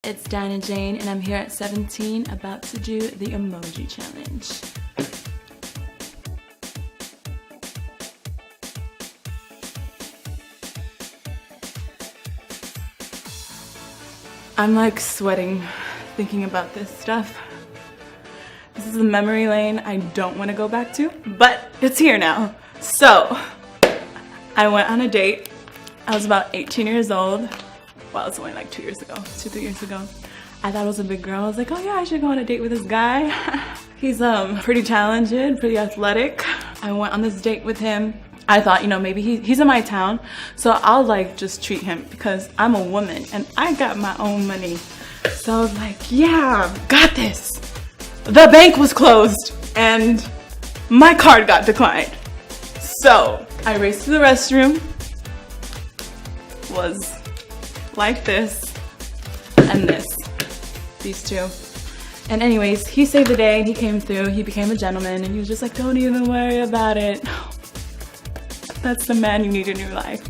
It's Dinah Jane and I'm here at 17 about to do the emoji challenge. I'm like sweating thinking about this stuff. This is a memory lane I don't want to go back to, but it's here now. So I went on a date. I was about 18 years old. Well, it's only like 2 years ago, 3 years ago. I thought I was a big girl. I was like, oh yeah, I should go on a date with this guy. He's pretty talented, pretty athletic. I went on this date with him. I thought, you know, maybe he's in my town, so I'll like just treat him because I'm a woman and I got my own money. So I was like, yeah, got this. The bank was closed and my card got declined. So I raced to the restroom, was like this and this, these two. And anyways, he saved the day and he came through, he became a gentleman and he was just like, don't even worry about it. That's the man you need in your life.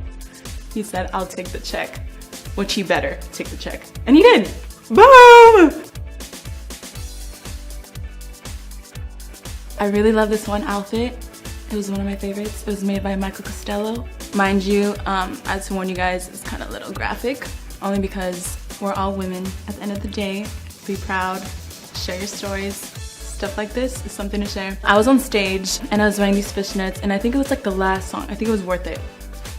He said, I'll take the check, which he better take the check. And he did. Boom! I really love this one outfit. It was one of my favorites. It was made by Michael Costello. Mind you, I had to warn you guys, it's kind of a little graphic, only because we're all women. At the end of the day, be proud, share your stories. Stuff like this is something to share. I was on stage and I was wearing these fishnets and I think it was like the last song. I think it was Worth It.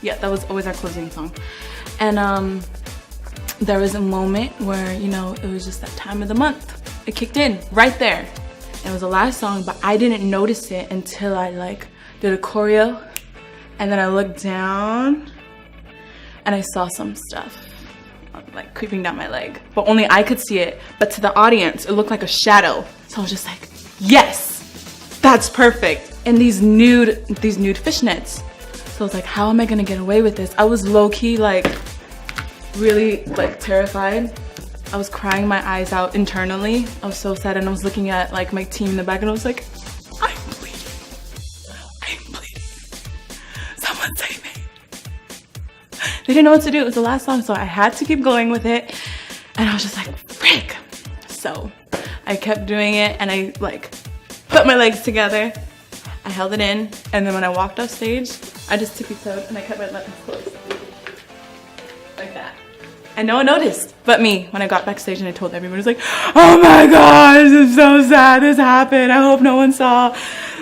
Yeah, that was always our closing song. And there was a moment where, you know, it was just that time of the month. It kicked in right there. It was the last song, but I didn't notice it until I like did a choreo. And then I looked down and I saw some stuff like creeping down my leg, but only I could see it. But to the audience, it looked like a shadow. So I was just like, yes, that's perfect. And these nude fishnets. So I was like, how am I gonna get away with this? I was low-key like really like terrified. I was crying my eyes out internally. I was so sad and I was looking at like my team in the back and I was like, I'm bleeding. Someone save me. They didn't know what to do. It was the last song, so I had to keep going with it. And I was just like, frick. So I kept doing it and I like put my legs together. I held it in. And then when I walked off stage, I just tippy-toed and I kept my legs closed. Like that. And no one noticed but me. When I got backstage and I told everyone, it was like, oh my gosh, it's so sad this happened. I hope no one saw.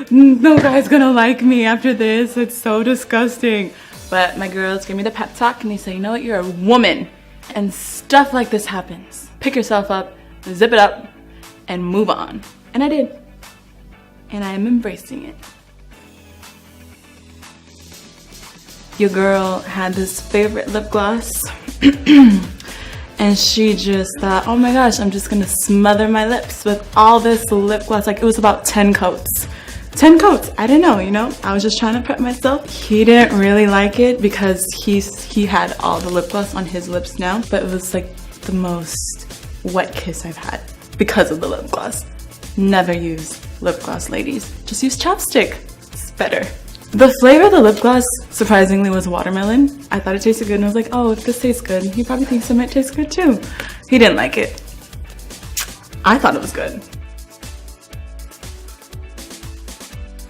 No guy's gonna like me after this. It's so disgusting. But my girls gave me the pep talk and they say, you know what, you're a woman. And stuff like this happens. Pick yourself up, zip it up, and move on. And I did. And I am embracing it. Your girl had this favorite lip gloss. And she just thought, oh my gosh, I'm just gonna smother my lips with all this lip gloss. Like it was about 10 coats. 10 coats, I didn't know, you know? I was just trying to prep myself. He didn't really like it because he had all the lip gloss on his lips now, but it was like the most wet kiss I've had because of the lip gloss. Never use lip gloss, ladies. Just use chapstick, it's better. The flavor of the lip gloss, surprisingly, was watermelon. I thought it tasted good and I was like, oh, if this tastes good, he probably thinks it might taste good too. He didn't like it. I thought it was good.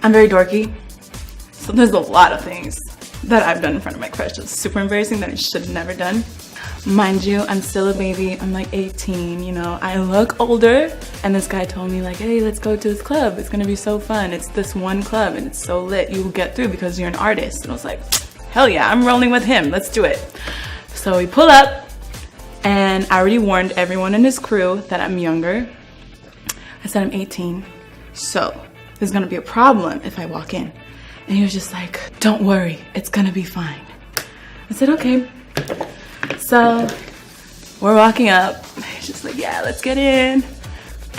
I'm very dorky, so there's a lot of things that I've done in front of my crush that's super embarrassing that I should have never done. Mind you, I'm still a baby. I'm like 18, you know. I look older, and this guy told me like, hey, let's go to this club. It's gonna be so fun. It's this one club, and it's so lit. You will get through because you're an artist. And I was like, hell yeah, I'm rolling with him. Let's do it. So we pull up, and I already warned everyone in his crew that I'm younger. I said I'm 18, so there's gonna be a problem if I walk in. And he was just like, don't worry, it's gonna be fine. I said, okay. So we're walking up. He's just like, yeah, let's get in.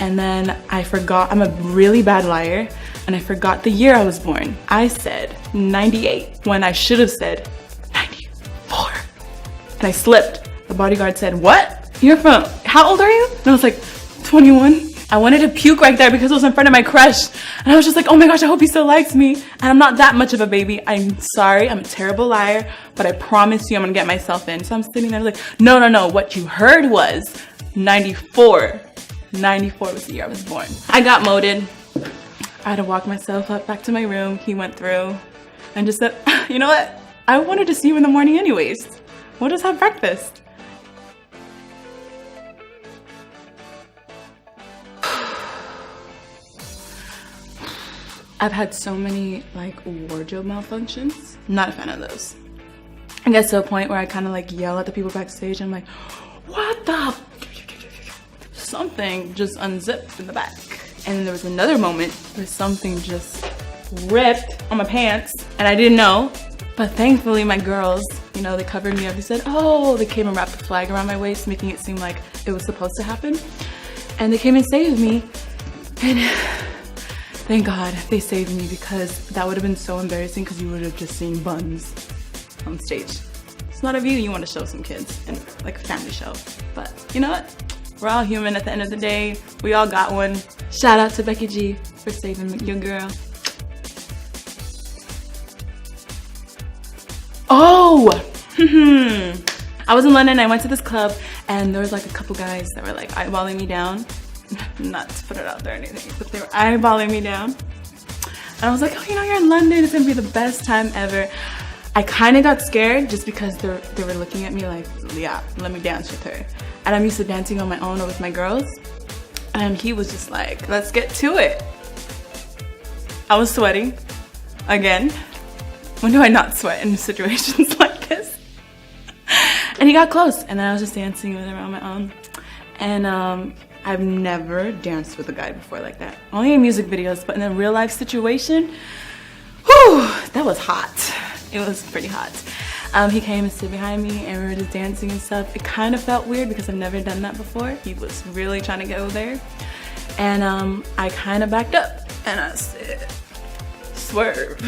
And then I forgot, I'm a really bad liar, and I forgot the year I was born. I said 98 when I should have said 94. And I slipped. The bodyguard said, what? You're from, how old are you? And I was like, 21. I wanted to puke right there because it was in front of my crush. And I was just like, oh my gosh, I hope he still likes me. And I'm not that much of a baby. I'm sorry, I'm a terrible liar, but I promise you I'm gonna get myself in. So I'm sitting there like, no, what you heard was 94. 94 was the year I was born. I got moted. I had to walk myself up back to my room. He went through and just said, you know what? I wanted to see you in the morning anyways. We'll just have breakfast. I've had so many like wardrobe malfunctions. Not a fan of those. I get to a point where I kind of like yell at the people backstage. I'm like, what the? Something just unzipped in the back. And then there was another moment where something just ripped on my pants and I didn't know. But thankfully my girls, you know, they covered me up. They said, oh, they came and wrapped the flag around my waist, making it seem like it was supposed to happen. And they came and saved me. And thank God they saved me, because that would have been so embarrassing because you would have just seen buns on stage. It's not a view you want to show some kids and like a family show. But you know what? We're all human at the end of the day. We all got one. Shout out to Becky G for saving your girl. Oh! I was in London, I went to this club, and there was like a couple guys that were like eyeballing me down. Not to put it out there or anything, but they were eyeballing me down. And I was like, oh, you know, you're in London, it's gonna be the best time ever. I kind of got scared just because they were looking at me like, yeah, let me dance with her. And I'm used to dancing on my own or with my girls. And he was just like, let's get to it. I was sweating again. When do I not sweat in situations like this? And he got close, and then I was just dancing with him on my own. And I've never danced with a guy before like that. Only in music videos, but in a real life situation, whew, that was hot. It was pretty hot. He came and stood behind me and we were just dancing and stuff. It kind of felt weird because I've never done that before. He was really trying to go there. And I kind of backed up and I said, swerve.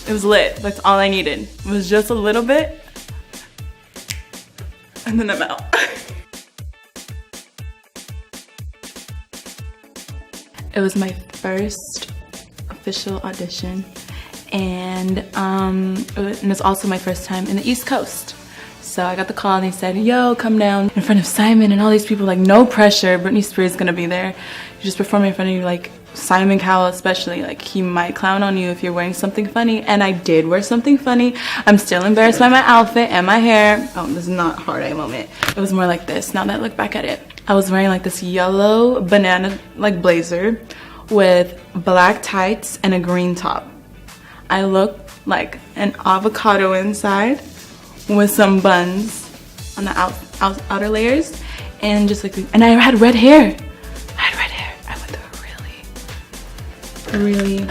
It was lit. That's all I needed. It was just a little bit. And then I'm out. It was my first official audition, and it's also my first time in the East Coast. So I got the call and they said, yo, come down in front of Simon and all these people, like no pressure, Britney Spears is gonna be there. You're just performing in front of you, like Simon Cowell especially, like he might clown on you if you're wearing something funny. And I did wear something funny. I'm still embarrassed by my outfit and my hair. Oh, this is not a hard eye moment. It was more like this, now that I look back at it. I was wearing like this yellow banana like blazer with black tights and a green top. I looked like an avocado inside with some buns on the outer layers, and just like, and I had red hair. I went through a really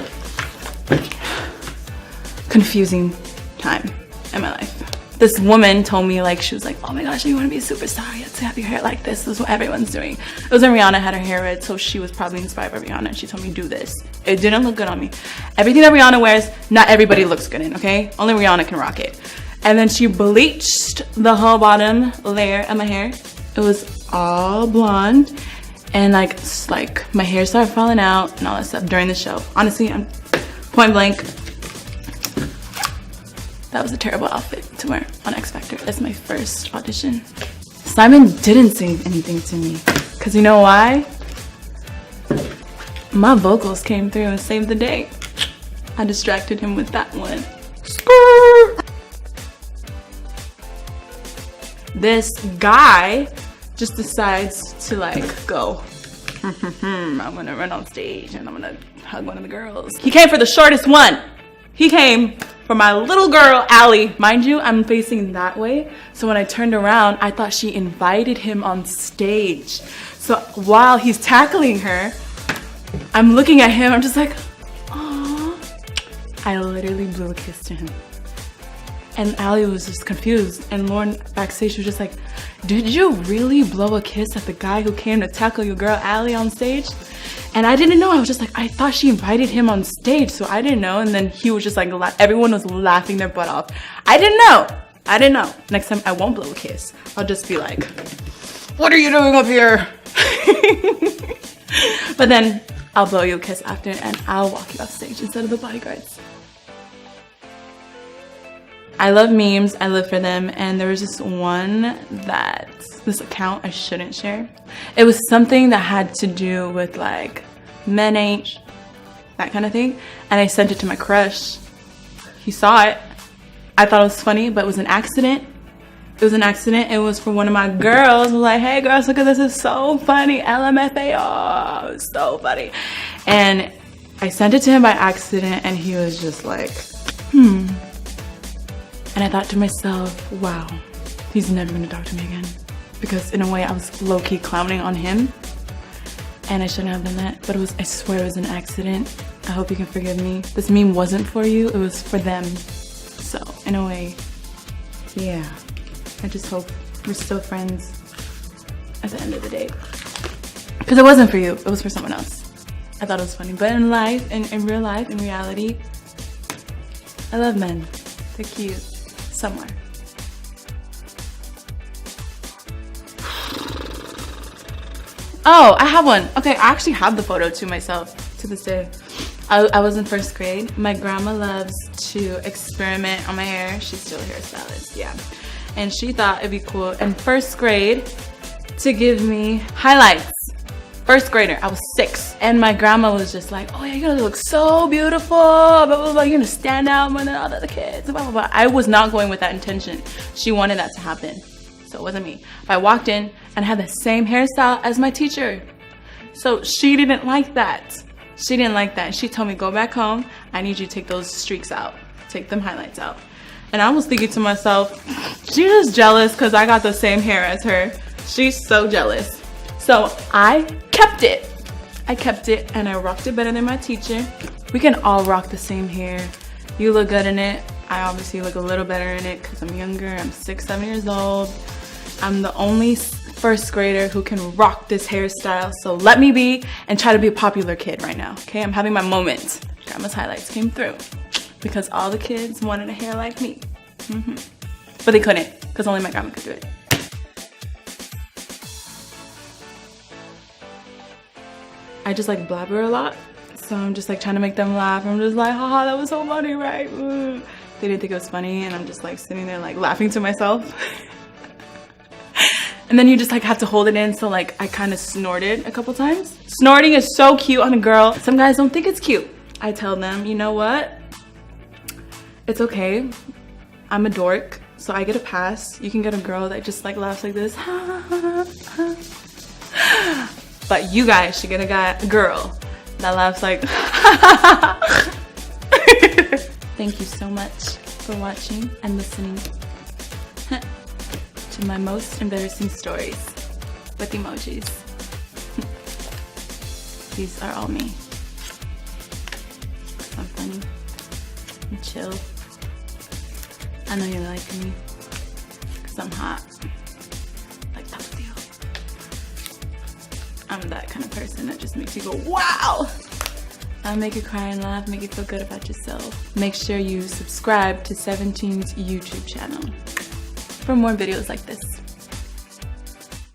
confusing time in my life. This woman told me, like, she was like, oh my gosh, you want to be a superstar, you have to have your hair like this. This is what everyone's doing. It was when Rihanna had her hair red, so she was probably inspired by Rihanna, and she told me, do this. It didn't look good on me. Everything that Rihanna wears, not everybody looks good in, okay? Only Rihanna can rock it. And then she bleached the whole bottom layer of my hair. It was all blonde, and like my hair started falling out and all that stuff during the show. Honestly, I'm point blank, that was a terrible outfit to wear on X Factor. That's my first audition. Simon didn't say anything to me, because you know why? My vocals came through and saved the day. I distracted him with that one. Skrrr. This guy just decides to like go, I'm gonna run on stage and I'm gonna hug one of the girls. He came for the shortest one. He came for my little girl, Allie. Mind you, I'm facing that way. So when I turned around, I thought she invited him on stage. So while he's tackling her, I'm looking at him, I'm just like, aww. I literally blew a kiss to him. And Allie was just confused. And Lauren backstage was just like, did you really blow a kiss at the guy who came to tackle your girl, Allie, on stage? And I didn't know. I was just like, I thought she invited him on stage, so I didn't know. And then he was just like, everyone was laughing their butt off. I didn't know. Next time I won't blow a kiss. I'll just be like, what are you doing up here? But then I'll blow you a kiss after and I'll walk you off stage instead of the bodyguards. I love memes, I live for them, and there was this one this account I shouldn't share. It was something that had to do with like men ain't, that kind of thing, and I sent it to my crush. He saw it. I thought it was funny, but it was an accident. It was an accident. It was for one of my girls. I was like, hey girls, look at this, it's so funny. LMFAO, it's so funny. And I sent it to him by accident and he was just like, And I thought to myself, wow, he's never gonna talk to me again. Because in a way I was low-key clowning on him and I shouldn't have done that, but I swear it was an accident. I hope you can forgive me. This meme wasn't for you, it was for them. So in a way, yeah. I just hope we're still friends at the end of the day. Because it wasn't for you, it was for someone else. I thought it was funny. But in life, in real life, in reality, I love men. They're cute. Somewhere. Oh, I have one. Okay, I actually have the photo to myself to this day. I was in first grade. My grandma loves to experiment on my hair. She's still a hairstylist, yeah. And she thought it'd be cool in first grade to give me highlights. First grader, I was 6. And my grandma was just like, oh yeah, you're gonna look so beautiful, blah, blah, blah. You're gonna stand out more than all the other kids, blah, blah, blah. I was not going with that intention. She wanted that to happen, so it wasn't me. But I walked in and had the same hairstyle as my teacher. So she didn't like that. She didn't like that. She told me, go back home. I need you to take those streaks out. Take them highlights out. And I was thinking to myself, she's just jealous because I got the same hair as her. She's so jealous. So I kept it. I kept it and I rocked it better than my teacher. We can all rock the same hair. You look good in it. I obviously look a little better in it because I'm younger. I'm 6, 7 years old. I'm the only first grader who can rock this hairstyle. So let me be and try to be a popular kid right now. Okay, I'm having my moment. Grandma's highlights came through because all the kids wanted a hair like me. But they couldn't because only my grandma could do it. I just like blabber a lot. So I'm just like trying to make them laugh. I'm just like, haha, that was so funny, right? Ooh. They didn't think it was funny and I'm just like sitting there like laughing to myself. And then you just like have to hold it in, so like I kind of snorted a couple times. Snorting is so cute on a girl. Some guys don't think it's cute. I tell them, you know what? It's okay. I'm a dork, so I get a pass. You can get a girl that just like laughs like this. But you guys should get a girl that laughs like. Thank you so much for watching and listening to my most embarrassing stories with emojis. These are all me. I'm funny. I'm chill. I know you like me because I'm hot. Like that deal. I'm that kind of person that just makes you go, wow! I'll make you cry and laugh, make you feel good about yourself. Make sure you subscribe to 17's YouTube channel for more videos like this.